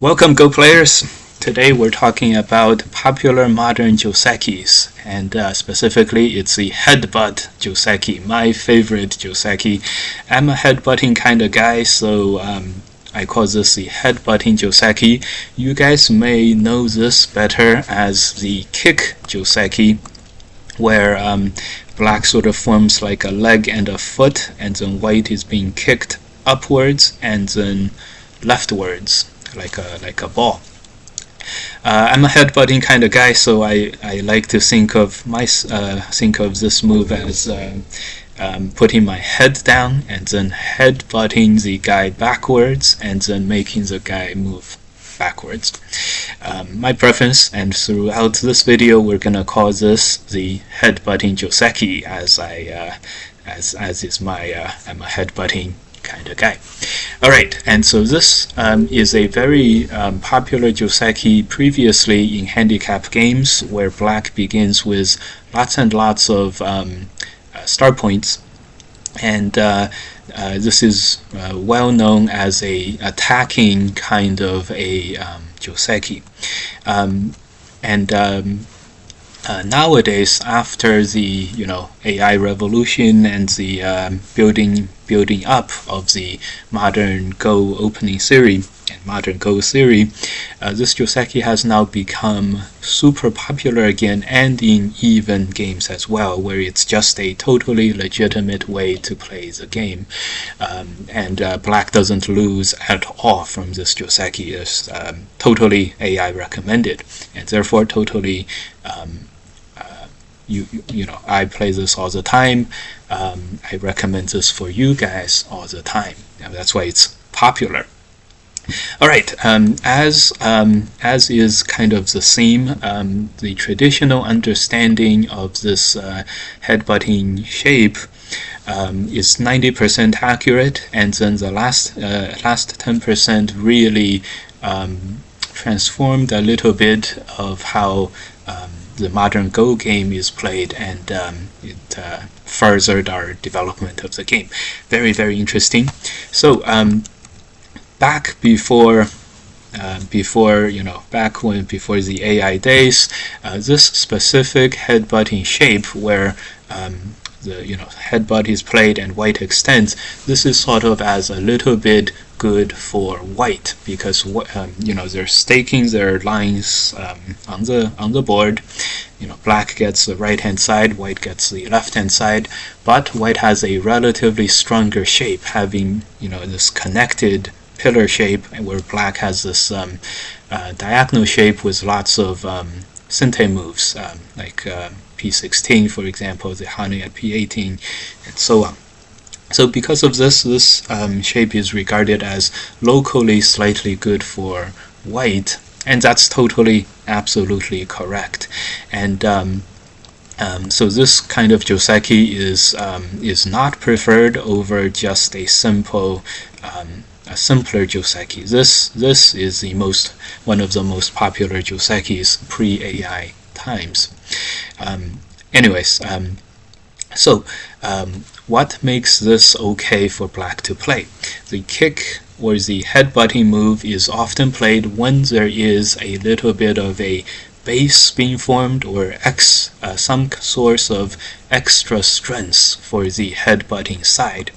Welcome, Go players! Today we're talking about popular modern Josekis, and specifically it's the headbutt Joseki, my favorite Joseki. I'm a headbutting kind of guy, so I call this the headbutting Joseki. You guys may know this better as the kick Joseki, where black sort of forms like a leg and a foot, and then white is being kicked upwards and then leftwards like a ball. I'm a headbutting kind of guy, so I like to think of this move as putting my head down and then headbutting the guy backwards and then making the guy move backwards. My preference, and throughout this video we're gonna call this the headbutting Joseki, as is my I'm a headbutting kind of guy. Alright, and so this is a very popular Joseki previously in handicap games, where black begins with lots and lots of star points, and this is well known as a attacking kind of a Joseki. Nowadays, after the AI revolution and the building up of the modern Go opening theory and modern Go theory, this Joseki has now become super popular again, and in even games as well, where it's just a totally legitimate way to play the game, and black doesn't lose at all from this Joseki. It's totally AI recommended, and therefore totally I play this all the time. I recommend this for you guys all the time. That's why it's popular. All right, as is kind of the theme, the traditional understanding of this headbutting shape is 90% accurate, and then the last 10% really transformed a little bit of how the modern Go game is played, and it furthered our development of the game. Very, very interesting. So back before the AI days, this specific headbutting shape, where the headbutt is played and white extends, this is sort of as a little bit good for white, because they're staking their lines on the board. Black gets the right hand side, white gets the left hand side, but white has a relatively stronger shape, having this connected pillar shape, where black has this diagonal shape with lots of Sente moves, like P16, for example, the Hane at P18, and so on. So because of this shape is regarded as locally slightly good for white, and that's totally, absolutely correct. And so this kind of Joseki is not preferred over just a simpler Joseki. This is one of the most popular Josekis pre-AI times. So what makes this okay for black to play? The kick or the headbutting move is often played when there is a little bit of a base being formed, or some source of extra strength for the headbutting side.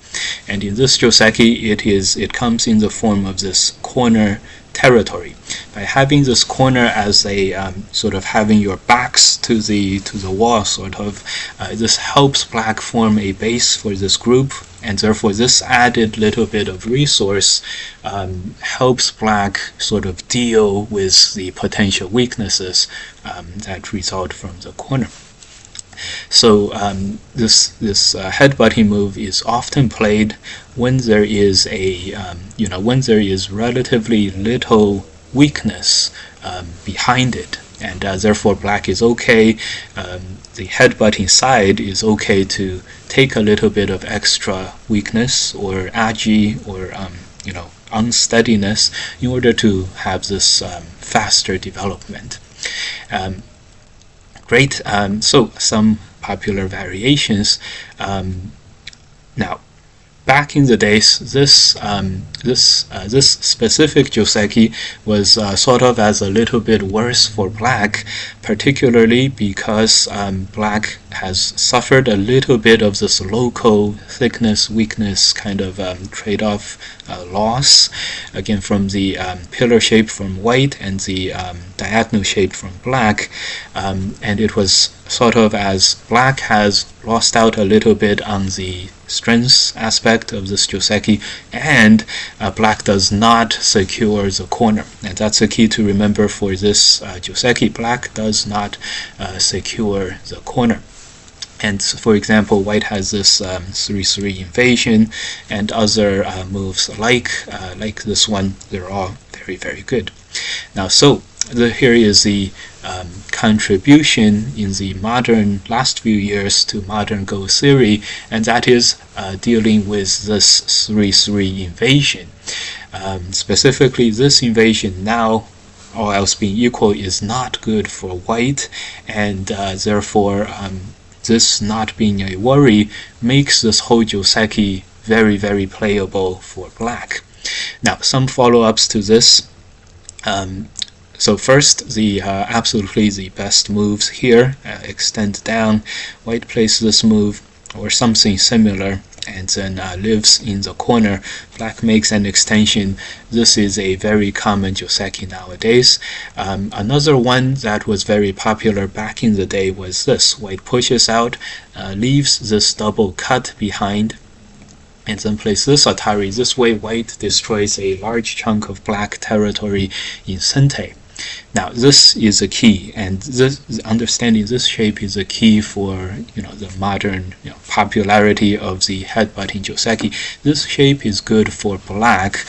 And in this Joseki, it comes in the form of this corner territory. By having this corner as a sort of having your backs to the wall, sort of, this helps black form a base for this group, and therefore this added little bit of resource helps black sort of deal with the potential weaknesses that result from the corner. So this headbutting move is often played when there is when there is relatively little weakness behind it, and therefore black is okay. The headbutting side is okay to take a little bit of extra weakness or agi or unsteadiness in order to have this faster development. Great. So some popular variations. Now, back in the days, this specific Joseki was sort of as a little bit worse for black, particularly because black has suffered a little bit of this local thickness weakness kind of trade-off loss, again from the pillar shape from white and the diagonal shape from black, and it was sort of as black has lost out a little bit on the strength aspect of this Joseki, and black does not secure the corner, and that's a key to remember for this Joseki. Black does not secure the corner. And for example, white has this 3-3 invasion and other moves like this one. They're all very, very good. Now, so here is the contribution in the modern last few years to modern Go theory, and that is dealing with this 3-3 invasion. Specifically, this invasion now, all else being equal, is not good for white, and therefore this not being a worry makes this whole Joseki very, very playable for black. Now, some follow-ups to this. So first, the absolutely the best moves here, extend down, white plays this move or something similar, and then lives in the corner. Black makes an extension. This is a very common Joseki nowadays. Another one that was very popular back in the day was this. White pushes out, leaves this double cut behind, and then plays this Atari. This way, white destroys a large chunk of black territory in Sente. Now, this is a key, and this understanding this shape is a key for the modern popularity of the headbutting Joseki. This shape is good for black,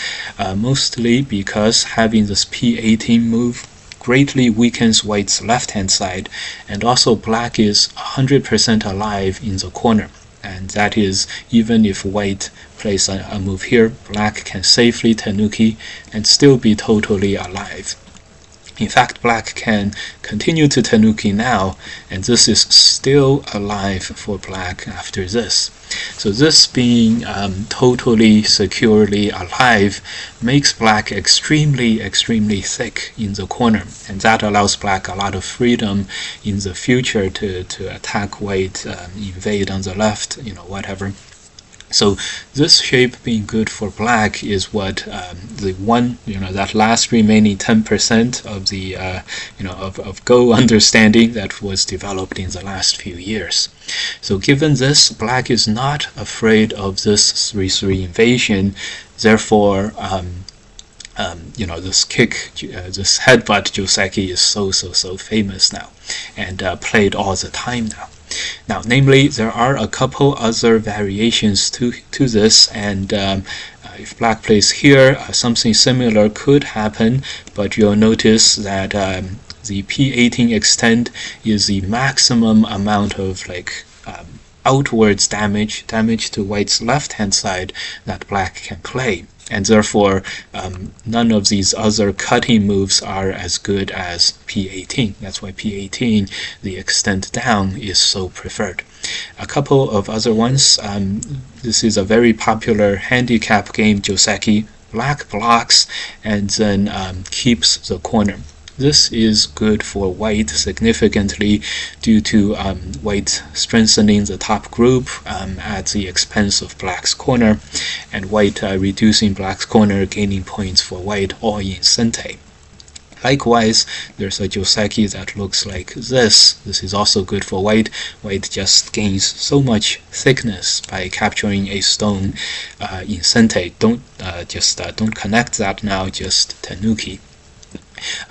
mostly because having this P18 move greatly weakens white's left-hand side, and also black is 100% alive in the corner. And that is, even if white plays a move here, black can safely tenuki and still be totally alive. In fact, black can continue to tenuki now, and this is still alive for black after this. So this being totally securely alive makes black extremely, extremely thick in the corner, and that allows black a lot of freedom in the future to attack white, invade on the left, whatever. So this shape being good for black is what the one, that last remaining 10% of the, of Go understanding that was developed in the last few years. So given this, black is not afraid of this 3-3 invasion. Therefore, this kick, this headbutt Joseki is so famous now, and played all the time now. Now, namely, there are a couple other variations to this, and if black plays here, something similar could happen, but you'll notice that the P18 extend is the maximum amount of outwards damage to white's left-hand side that black can play. And therefore, none of these other cutting moves are as good as P18. That's why P18, the extend down, is so preferred. A couple of other ones. This is a very popular handicap game, Joseki. Black blocks and then keeps the corner. This is good for white significantly due to white strengthening the top group at the expense of black's corner, and white reducing black's corner, gaining points for white, all in Sente. Likewise, there's a Joseki that looks like this. This is also good for white. White just gains so much thickness by capturing a stone in Sente. Don't connect that now, just tenuki.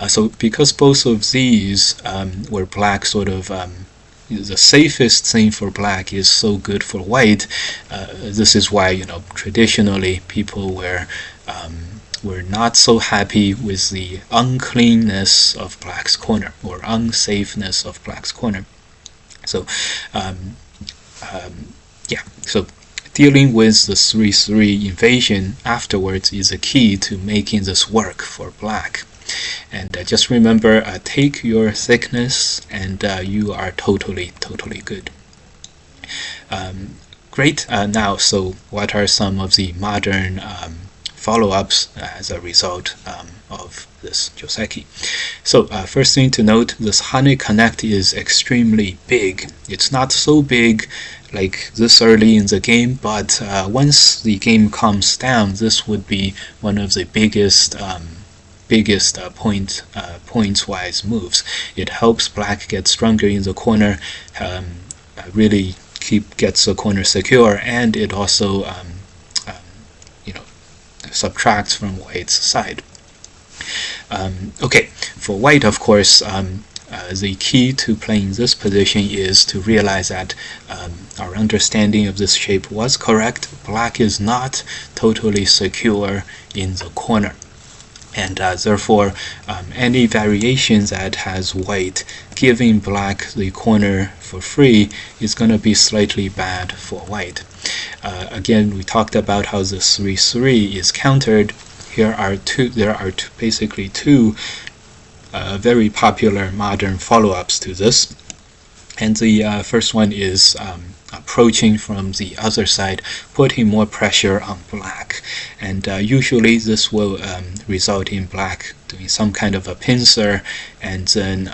So because both of these were black sort of the safest thing for black is so good for white, this is why traditionally people were not so happy with the uncleanness of black's corner or unsafeness of black's corner. So so dealing with the 3-3 invasion afterwards is a key to making this work for black. And just remember, take your thickness and you are totally good. Great. Now, so what are some of the modern follow-ups as a result of this Joseki? So first thing to note, this Hane Connect is extremely big. It's not so big like this early in the game, but once the game calms down, this would be one of the biggest points-wise moves. It helps black get stronger in the corner, really gets the corner secure, and it also subtracts from white's side. Okay, for white, of course, the key to playing this position is to realize that our understanding of this shape was correct. Black is not totally secure in the corner, and therefore any variation that has white giving black the corner for free is going to be slightly bad for white. Again, we talked about how the 3-3 is countered. There are basically two very popular modern follow-ups to this, and the first one is approaching from the other side, putting more pressure on black, and usually this will result in black doing some kind of a pincer, and then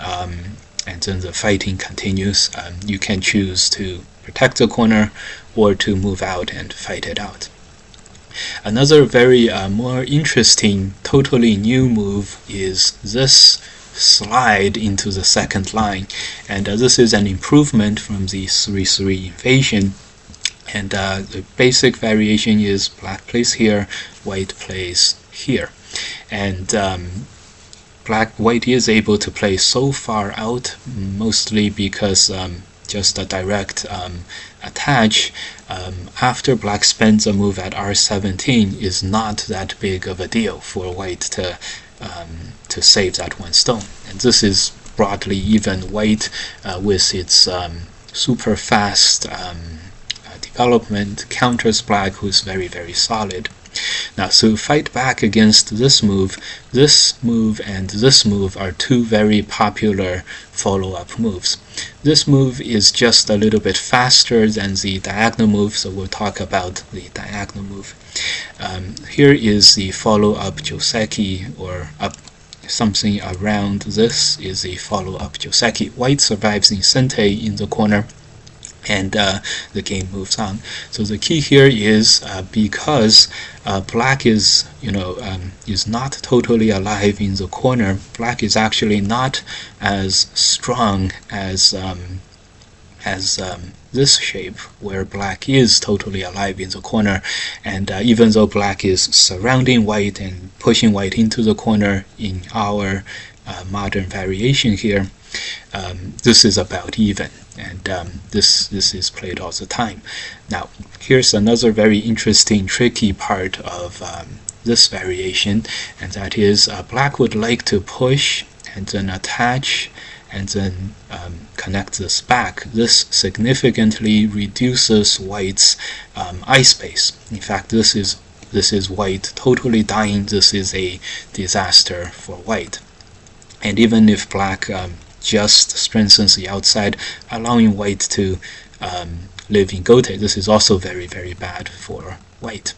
the fighting continues. You can choose to protect the corner or to move out and fight it out. Another very more interesting, totally new move is this slide into the second line, and this is an improvement from the 3-3 invasion, and the basic variation is black plays here, white plays here, and white is able to play so far out, mostly because just a direct attach after black spends a move at R17 is not that big of a deal for white to save that one stone. And this is broadly even white with its super fast development counters black, who's very, very solid. Now, to fight back against this move and this move are two very popular follow-up moves. This move is just a little bit faster than the diagonal move, so we'll talk about the diagonal move. Here is the follow-up Joseki, or something around this is the follow-up Joseki. White survives in Sente in the corner, and the game moves on. So the key here is because black is not totally alive in the corner. Black is actually not as strong as this shape, where black is totally alive in the corner, and even though black is surrounding white and pushing white into the corner in our modern variation here, this is about even, and this is played all the time. Now, here's another very interesting, tricky part of this variation, and that is black would like to push and then attach and then connect this back. This significantly reduces white's eye space. In fact, this is white totally dying. This is a disaster for white. And even if black just strengthens the outside, allowing white to live in Gote, this is also very, very bad for white.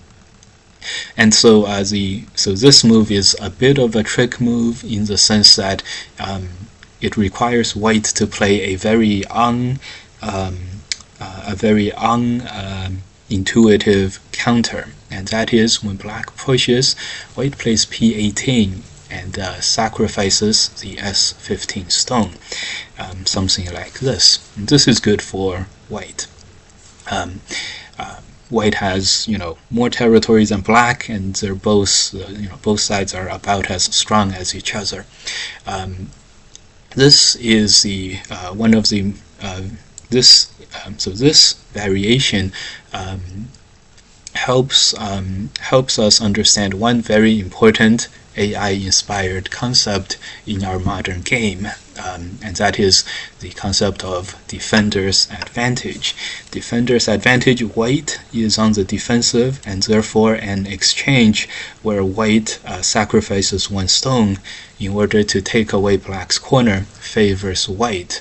And so this move is a bit of a trick move in the sense that it requires white to play a very intuitive counter, and that is when black pushes, white plays P18 and sacrifices the S15 stone, something like this. And this is good for white. White has more territory than black, and they're both both sides are about as strong as each other. This is the one of the this variation helps us understand one very important AI-inspired concept in our modern game, and that is the concept of defender's advantage. Defender's advantage: white is on the defensive, and therefore an exchange where white sacrifices one stone in order to take away black's corner favors white.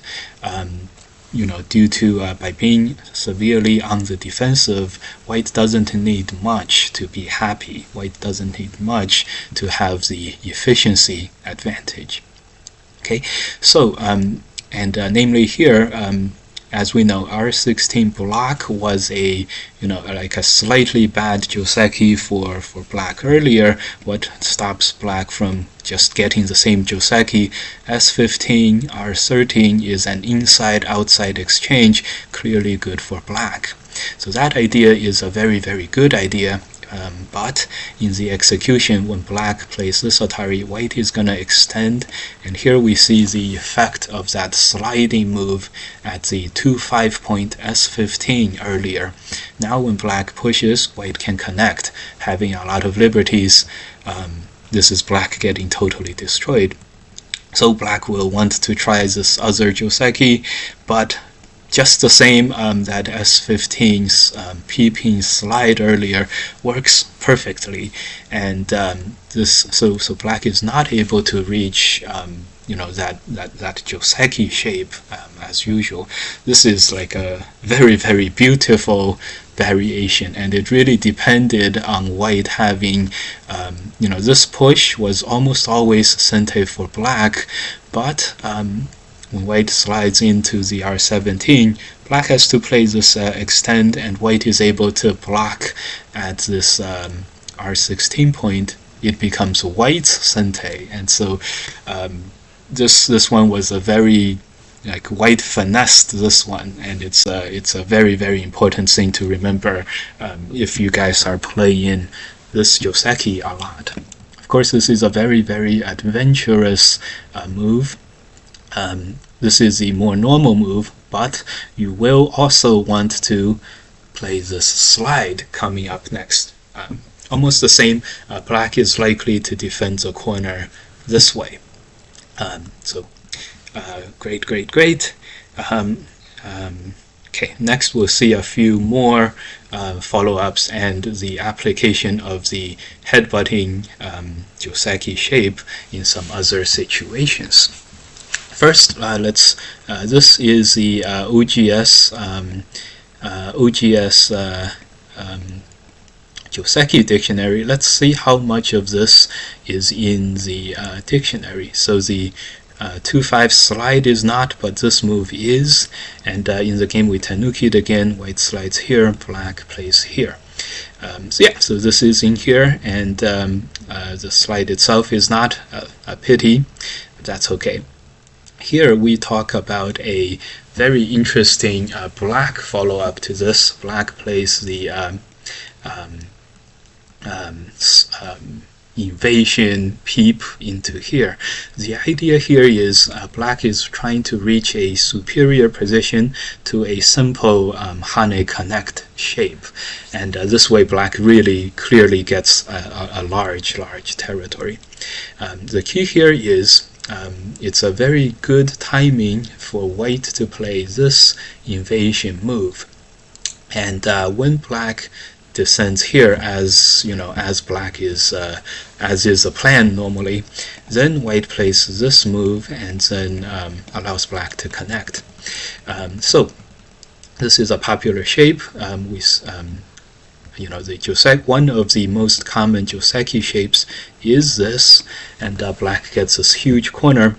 due to by being severely on the defensive, white doesn't need much to be happy. White doesn't need much to have the efficiency advantage. Okay, so namely here, as we know, R16 black was a like a slightly bad Joseki for black earlier. What stops black from just getting the same Joseki? S15 R13 is an inside-outside exchange, clearly good for black. So that idea is a very, very good idea. But in the execution, when black plays this Atari, white is going to extend, and here we see the effect of that sliding move at the 2-5 point S15 earlier. Now when black pushes, white can connect, having a lot of liberties. This is black getting totally destroyed. So black will want to try this other Joseki, but just the same, that S15's P-pin slide earlier works perfectly, and so black is not able to reach that Joseki shape as usual. This is like a very, very beautiful variation, and it really depended on white having this push was almost always sente for black, but when white slides into the R17, black has to play this extend, and white is able to block at this R16 point. It becomes white's sente, and so this one was a very white finessed this one, and it's a very, very important thing to remember if you guys are playing this Joseki a lot. Of course, this is a very, very adventurous move. This is the more normal move, but you will also want to play this slide coming up next. Almost the same. Black is likely to defend the corner this way. Great. Okay, next we'll see a few more follow-ups and the application of the headbutting Joseki shape in some other situations. First, this is the OGS Joseki dictionary. Let's see how much of this is in the dictionary. So the 2-5 slide is not, but this move is, and in the game we tanuki'd again, white slides here, black plays here. So this is in here, and the slide itself is not a pity, but that's okay. Here we talk about a very interesting black follow-up to this. Black plays the invasion peep into here. The idea here is black is trying to reach a superior position to a simple Hane connect shape, and this way black really clearly gets a large territory. The key here is it's a very good timing for white to play this invasion move, and when black descends here, as black is as is a plan normally, then white plays this move and then allows black to connect. So this is a popular shape. The Joseki, one of the most common Joseki shapes is this, and black gets this huge corner.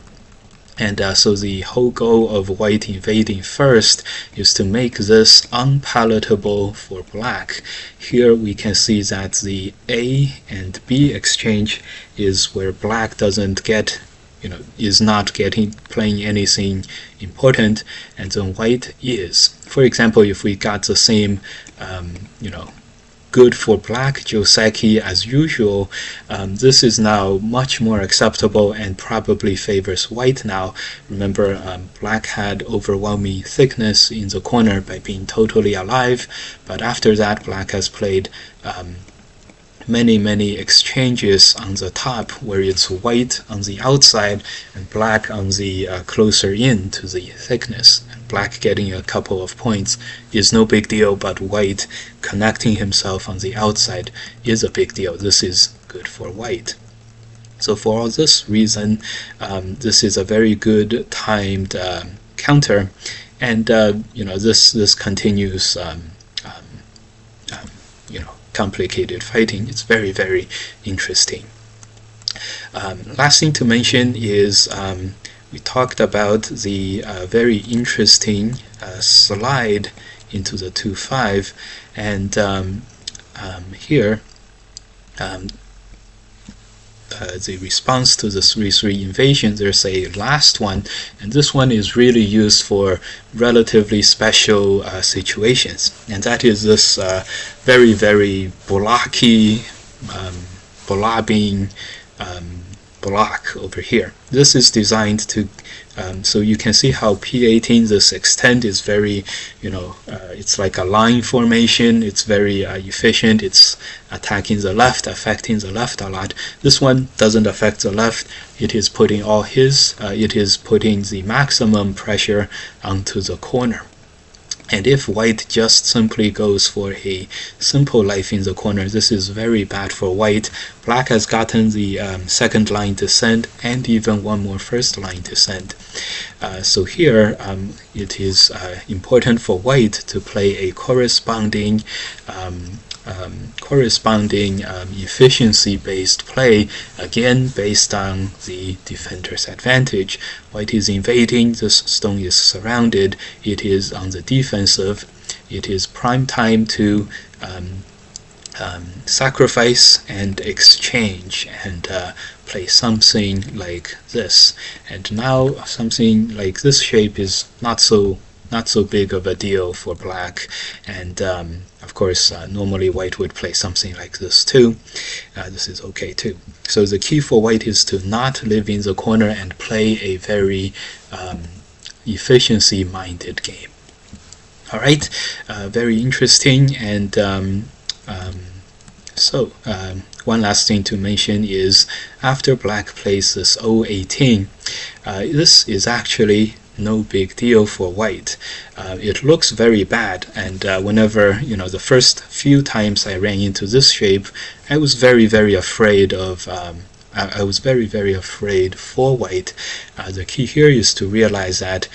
And so the whole goal of white invading first is to make this unpalatable for black. Here we can see that the A and B exchange is where black doesn't get, is not playing anything important, and then white is. For example, if we got the same, good for black Joseki as usual, this is now much more acceptable and probably favors white now. Remember, black had overwhelming thickness in the corner by being totally alive, but after that black has played many exchanges on the top where it's white on the outside and black on the closer in to the thickness. Black getting a couple of points is no big deal, but white connecting himself on the outside is a big deal. This is good for white. So for all this reason, this is a very good timed counter, and this continues complicated fighting. It's very, very interesting. Last thing to mention is we talked about the very interesting slide into the 2-5, and here the response to the 3-3 invasion, there's a last one, and this one is really used for relatively special situations, and that is this very, very blocky, blobbing block over here. This is designed to so you can see how P18, this extent is very, it's like a line formation. It's very efficient. It's attacking the left, affecting the left a lot. This one doesn't affect the left. It is putting it is putting the maximum pressure onto the corner. And if white just simply goes for a simple life in the corner, this is very bad for white. Black has gotten the second line descent and even one more first line descent. So here it is important for white to play a corresponding efficiency-based play, again based on the defender's advantage. White is invading, this stone is surrounded, it is on the defensive, it is prime time to sacrifice and exchange and play something like this. And now something like this shape is not so big of a deal for black, and of course normally white would play something like this too. This is okay too. So the key for white is to not live in the corner and play a very efficiency minded game. Alright, very interesting. And so one last thing to mention is after black plays this 018, this is actually no big deal for white. It looks very bad, and whenever the first few times I ran into this shape, I was very, very afraid of I was very, very afraid for white. The key here is to realize that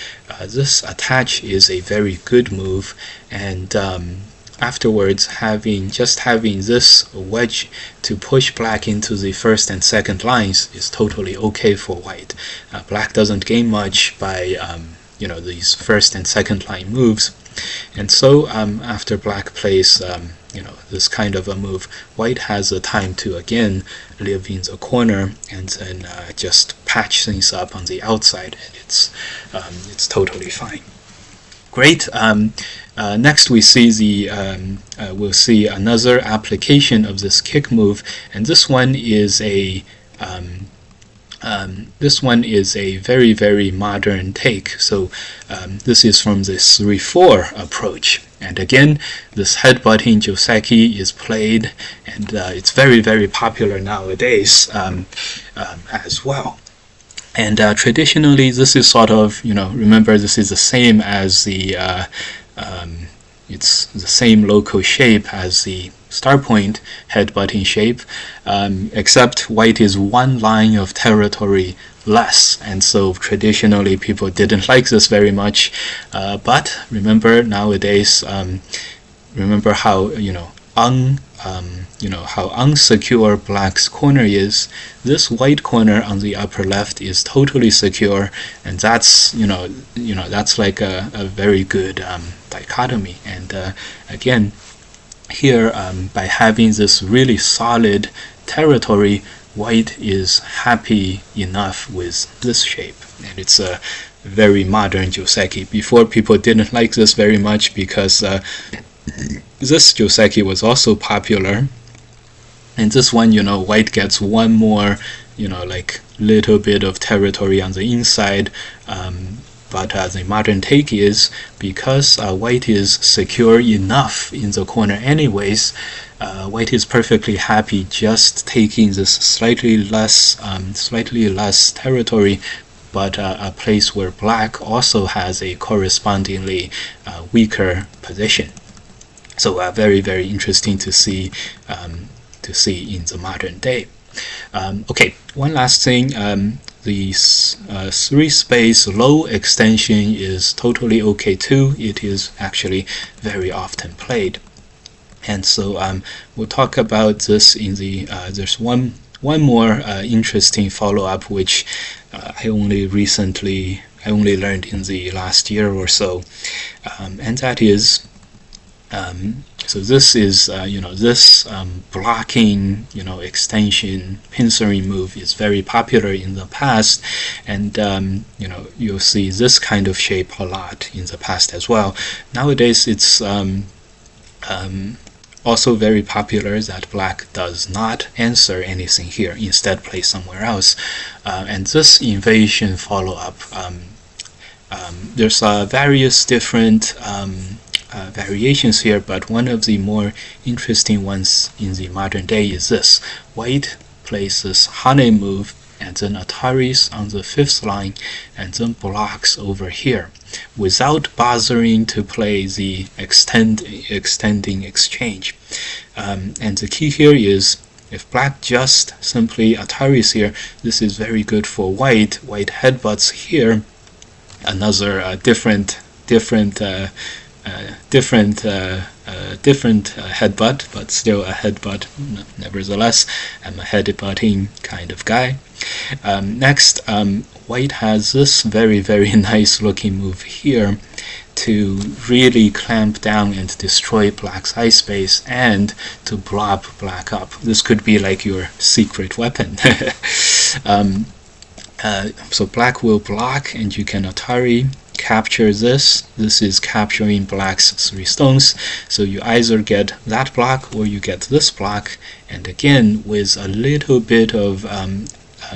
this attach is a very good move, and afterwards having this wedge to push black into the first and second lines is totally okay for white. Black doesn't gain much by these first and second line moves, and so after black plays this kind of a move, white has the time to again live in the corner and then just patch things up on the outside, and it's totally fine. Great. Next we see we'll see another application of this kick move, and this one is a very, very modern take. So this is from the 3-4 approach, and again this headbutting Joseki is played, and it's very, very popular nowadays as well. And traditionally this is sort of, remember, this is the same as the it's the same local shape as the star point headbutting shape, except white is one line of territory less, and so traditionally people didn't like this very much. But remember nowadays, remember how how unsecure black's corner is. This white corner on the upper left is totally secure, and that's that's like a very good dichotomy. And again here, by having this really solid territory, white is happy enough with this shape, and it's a very modern Joseki. Before, people didn't like this very much because this Joseki was also popular, and this one, white gets one more, like little bit of territory on the inside, but the modern take is, because white is secure enough in the corner anyways, white is perfectly happy just taking this slightly less territory, but a place where black also has a correspondingly weaker position. So very, very interesting to see in the modern day. Okay, one last thing. the 3-space low extension is totally okay too. It is actually very often played. And so we'll talk about this in the there's one more interesting follow-up which I only learned in the last year or so, and that is so this is this blocking extension pincering move is very popular in the past, and you'll see this kind of shape a lot in the past as well. Nowadays it's also very popular that black does not answer anything here, instead play somewhere else. And this invasion follow-up, there's various different variations here, but one of the more interesting ones in the modern day is this. White plays this Hane move and then Ataris on the 5th line and then blocks over here without bothering to play the extending exchange. And the key here is, if black just simply Ataris here, this is very good for white. White headbutts here, another different headbutt, but still a headbutt nevertheless. I'm a headbutting kind of guy. Next, white has this very nice looking move here to really clamp down and destroy black's eye space and to blob black up. This could be like your secret weapon. So black will block and you can Atari capture this. This is capturing black's 3 stones, so you either get that block or you get this block, and again with a little bit of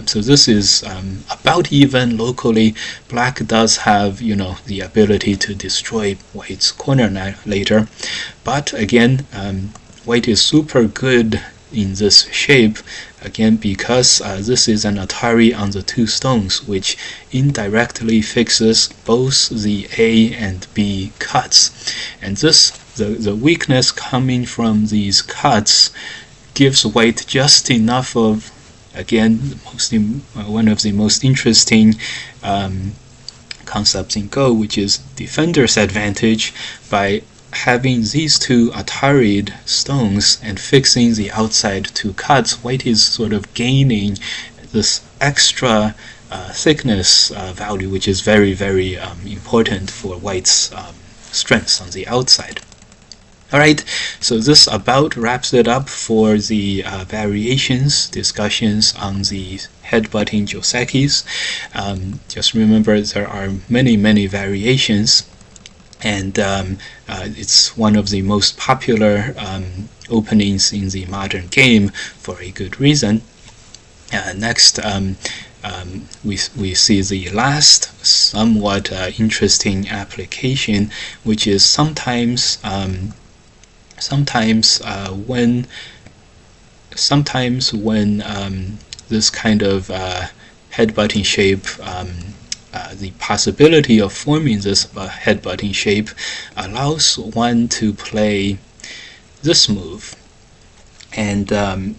so this is about even locally. Black does have the ability to destroy white's corner later, but again white is super good in this shape, again because this is an Atari on the 2 stones, which indirectly fixes both the A and B cuts. And this, the weakness coming from these cuts gives white just enough of, again, one of the most interesting concepts in Go, which is defender's advantage. By having these 2 Ataried stones and fixing the outside 2 cuts, white is sort of gaining this extra thickness value, which is very important for white's strengths on the outside. Alright, so this about wraps it up for the variations, discussions on the headbutting Josekis. Just remember there are many variations, and it's one of the most popular openings in the modern game for a good reason. Next, we see the last somewhat interesting application, which is sometimes when this kind of headbutting shape, the possibility of forming this headbutting shape allows one to play this move. And in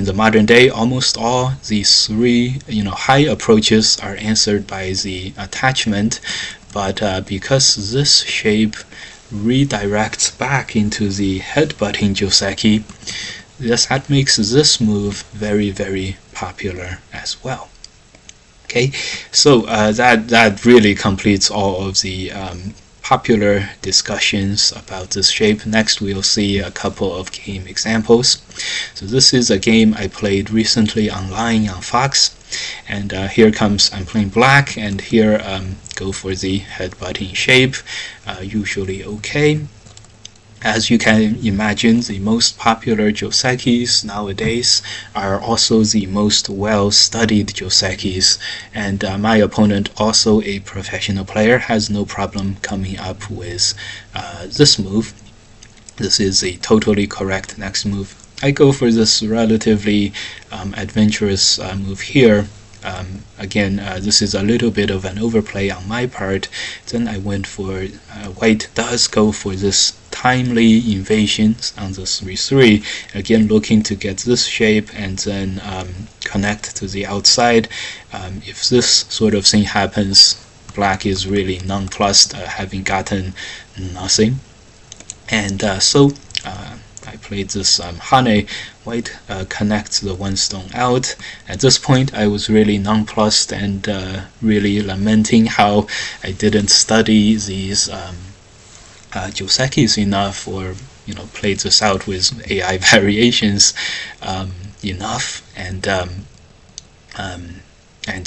the modern day, almost all these 3 high approaches are answered by the attachment, but because this shape redirects back into the headbutting Joseki, that makes this move very popular as well. Okay, so that really completes all of the popular discussions about this shape. Next we'll see a couple of game examples. So this is a game I played recently online on Fox, and here comes, I'm playing black, and here go for the headbutting shape, usually okay. As you can imagine, the most popular Josekis nowadays are also the most well-studied Josekis, and my opponent, also a professional player, has no problem coming up with this move. This is a totally correct next move. I go for this relatively adventurous move here. Again, this is a little bit of an overplay on my part. Then I went for white does go for this timely invasions on the 3-3. Again, looking to get this shape and then connect to the outside. If this sort of thing happens, black is really nonplussed, having gotten nothing. And so I played this Hane. White connects the one stone out. At this point, I was really nonplussed and really lamenting how I didn't study these Josekis enough, or played this out with AI variations enough. And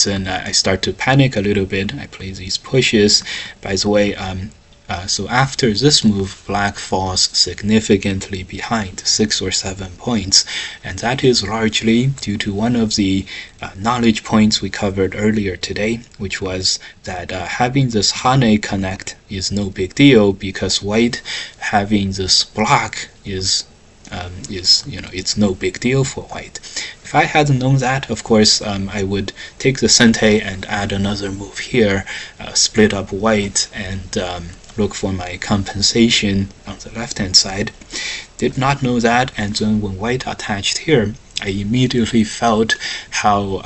then I start to panic a little bit. I play these pushes. By the way, so after this move, black falls significantly behind, 6 or 7 points, and that is largely due to one of the knowledge points we covered earlier today, which was that having this Hane connect is no big deal, because white having this block is it's no big deal for white. If I had known that, of course, I would take the Sente and add another move here, split up white, and look for my compensation on the left-hand side. Did not know that, and then when white attached here, I immediately felt how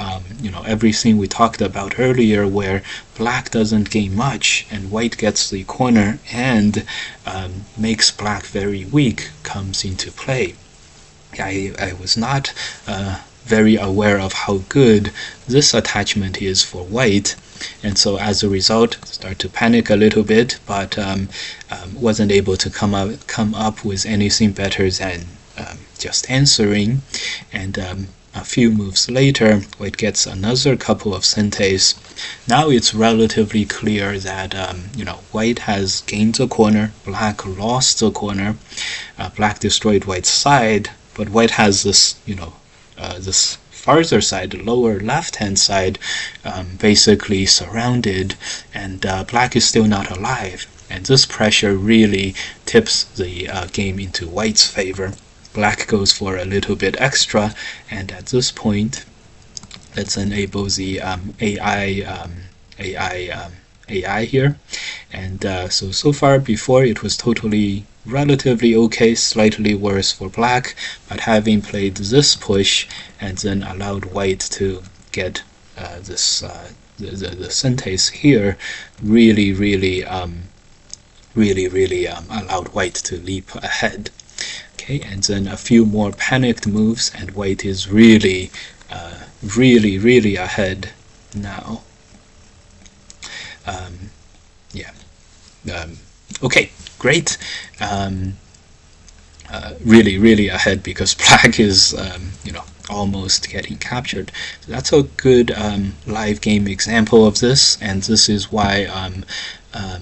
everything we talked about earlier, where black doesn't gain much and white gets the corner and makes black very weak, comes into play. I was not very aware of how good this attachment is for white, and so as a result start to panic a little bit, but wasn't able to come up with anything better than just answering. And a few moves later, white gets another couple of Sentes. Now it's relatively clear that white has gained the corner, black lost the corner, black destroyed white's side, but white has this this farther side, lower left-hand side, basically surrounded, and black is still not alive. And this pressure really tips the game into white's favor. Black goes for a little bit extra, and at this point, let's enable the AI here. And so far, before it was totally relatively okay, slightly worse for black, but having played this push and then allowed white to get this the Sentes here, really allowed white to leap ahead. Okay, and then a few more panicked moves, and white is really ahead now. Okay, great. Really ahead, because black is almost getting captured. So that's a good live game example of this, and this is why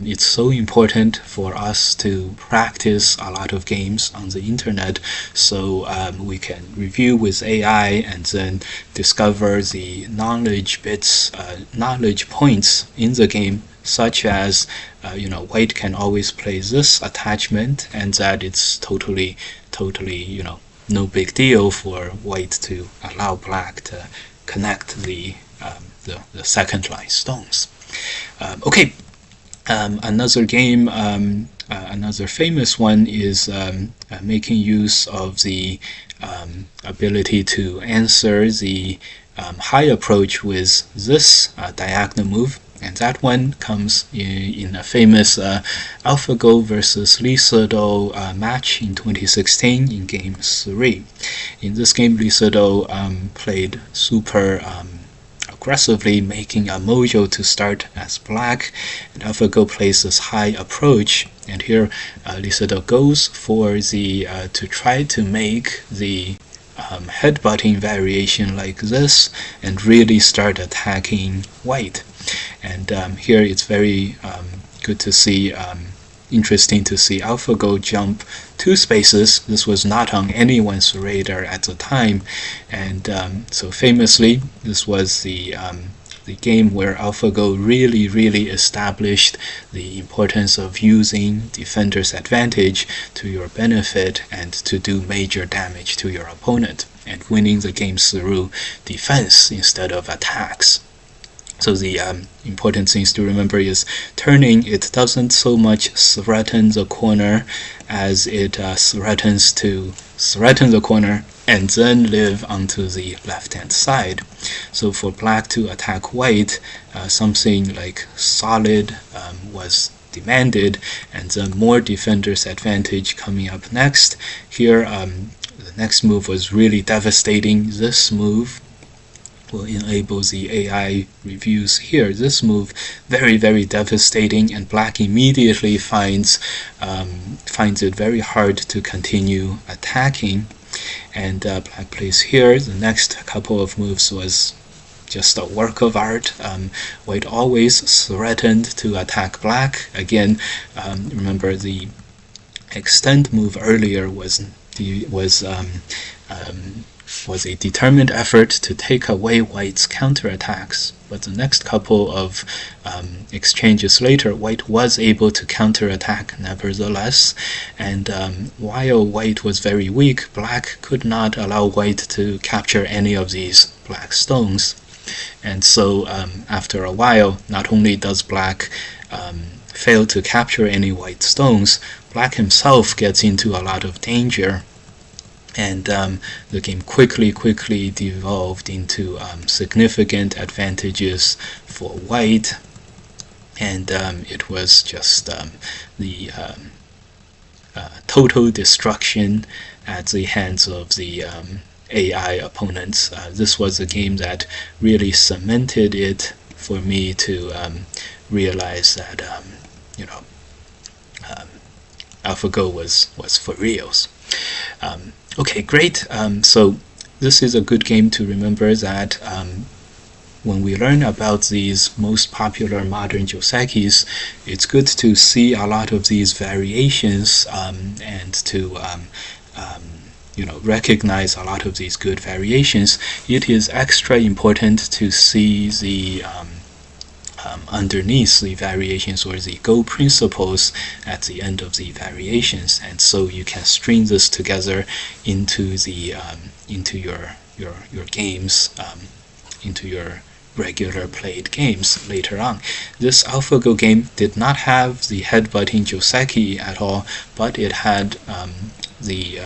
it's so important for us to practice a lot of games on the internet, so we can review with AI and then discover the knowledge bits, knowledge points in the game, such as white can always play this attachment, and that it's totally no big deal for white to allow black to connect the second line stones. Okay. Another game, another famous one, is making use of the ability to answer the high approach with this diagonal move, and that one comes in a famous AlphaGo versus Lee Sedol match in 2016 in Game 3. In this game, Lee Sedol played super aggressively, making a mojo to start as black, and AlphaGo plays this high approach, and here Lee Sedol goes for the to try to make the headbutting variation like this and really start attacking white. And here it's very good to see, interesting to see AlphaGo jump 2 spaces. This was not on anyone's radar at the time, and so famously this was the game where AlphaGo really established the importance of using defender's advantage to your benefit and to do major damage to your opponent, and winning the games through defense instead of attacks. So the important things to remember is turning, it doesn't so much threaten the corner as it threatens the corner and then live onto the left-hand side. So for black to attack white, something like solid was demanded, and then more defender's advantage coming up next. Here, the next move was really devastating. This move will enable the AI reviews here. This move very, very devastating, and black immediately finds it very hard to continue attacking. And black plays here. The next couple of moves was just a work of art. White always threatened to attack black. Again, remember the extend move earlier was a determined effort to take away white's counterattacks. But the next couple of exchanges later, white was able to counterattack nevertheless. And while white was very weak, black could not allow white to capture any of these black stones. And so after a while, not only does black fail to capture any white stones, black himself gets into a lot of danger. And the game quickly devolved into significant advantages for white, and it was just the total destruction at the hands of the AI opponents. This was a game that really cemented it for me to realize that AlphaGo was for reals. Okay, great. So this is a good game to remember that when we learn about these most popular modern Josekis, it's good to see a lot of these variations and to recognize a lot of these good variations. It is extra important to see the underneath the variations, or the Go principles at the end of the variations, and so you can string this together into the into your games, into your regular played games later on. This AlphaGo game did not have the headbutting Joseki at all, but it had the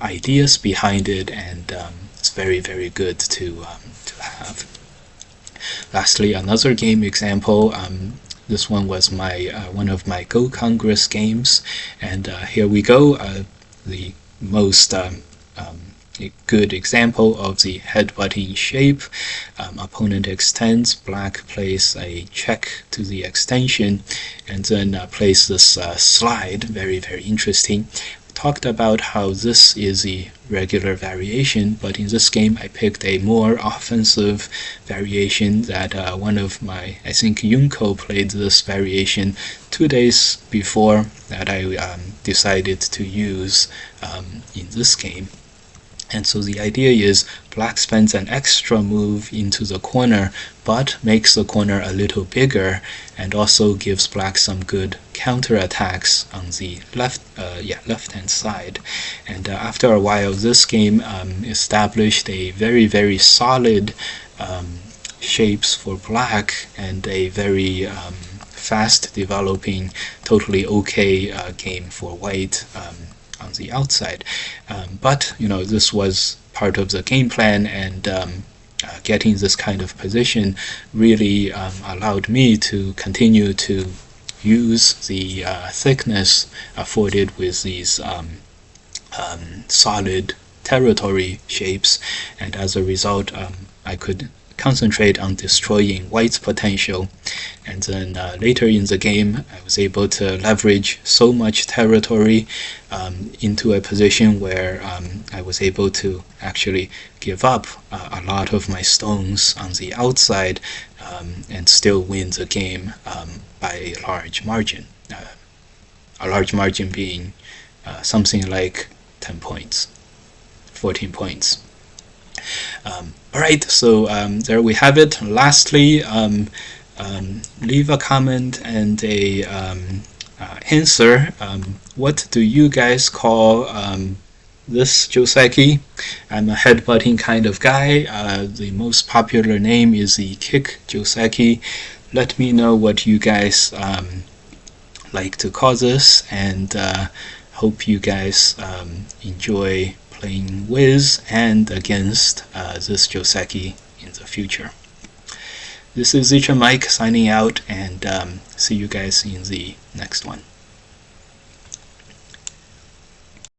ideas behind it, and it's very, very good to have. Lastly, another game example. This one was one of my Go Congress games, and here we go. The most good example of the headbutting shape. Opponent extends, black plays a check to the extension, and then plays this slide. Very, very interesting. Talked about how this is a regular variation, but in this game I picked a more offensive variation that one of my, I think Yunko played this variation 2 days before that I decided to use in this game. And so the idea is black spends an extra move into the corner, but makes the corner a little bigger, and also gives black some good counterattacks on the left-hand side. And after a while, this game established a very, very solid shapes for black, and a very fast developing, totally okay game for white on the outside. But this was part of the game plan, and getting this kind of position really allowed me to continue to use the thickness afforded with these solid territory shapes, and as a result I could concentrate on destroying white's potential. And then later in the game I was able to leverage so much territory into a position where I was able to actually give up a lot of my stones on the outside and still win the game by a large margin. A large margin being something like 10 points, 14 points. Alright, so there we have it. Lastly, leave a comment and a answer. What do you guys call this Joseki. I'm a headbutting kind of guy. The most popular name is the kick Joseki. Let me know what you guys like to call this, and hope you guys enjoy playing with and against this Joseki in the future. This is Mike signing out, and see you guys in the next one.